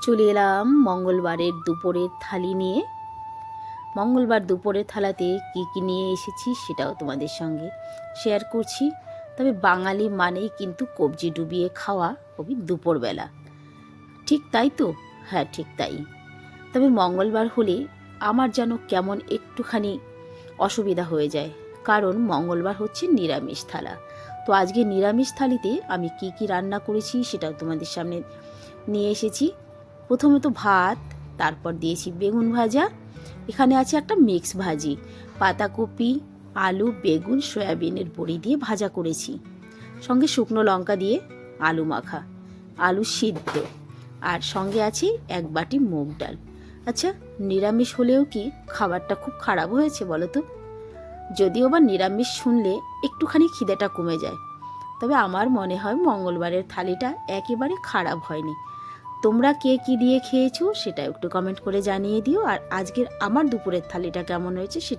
চলে এলাম মঙ্গলবারের দুপুরের থালি নিয়ে। মঙ্গলবার দুপুরের থালাতে কী কী নিয়ে এসেছি সেটাও তোমাদের সঙ্গে শেয়ার করছি। তবে বাঙালি মানেই কিন্তু কবজি ডুবিয়ে খাওয়া খুবই দুপুরবেলা, ঠিক তাই তো? হ্যাঁ, ঠিক তাই। তবে মঙ্গলবার হলে আমার যেন কেমন একটুখানি অসুবিধা হয়ে যায়, কারণ মঙ্গলবার হচ্ছে নিরামিষ থালা। তো আজকে নিরামিষ থালিতে আমি কি কি রান্না করেছি সেটাও তোমাদের সামনে নিয়ে এসেছি। প্রথমে তো ভাত, তারপর দিয়েছি বেগুন ভাজা, এখানে আছে একটা মিক্স ভাজি, পাতাকপি, আলু, বেগুন, সয়াবিনের বড়ি দিয়ে ভাজা করেছি, সঙ্গে শুকনো লঙ্কা দিয়ে আলু মাখা, আলু সিদ্ধ, আর সঙ্গে আছে এক বাটি মুগ ডাল। আচ্ছা, নিরামিষ হলেও কি খাবারটা খুব খারাপ হয়েছে বলো তো? যদিও বা নিরামিষ শুনলে একটুখানি খিদেটা কমে যায়, তবে আমার মনে হয় মঙ্গলবারের থালিটা একেবারে খারাপ হয়নি। তোমরা কে কি দিয়ে খেয়েছো সেটা একটু কমেন্ট করে জানিয়ে দিও, আর আজকের আমার দুপুরের থালিটা কেমন হয়েছে সেটা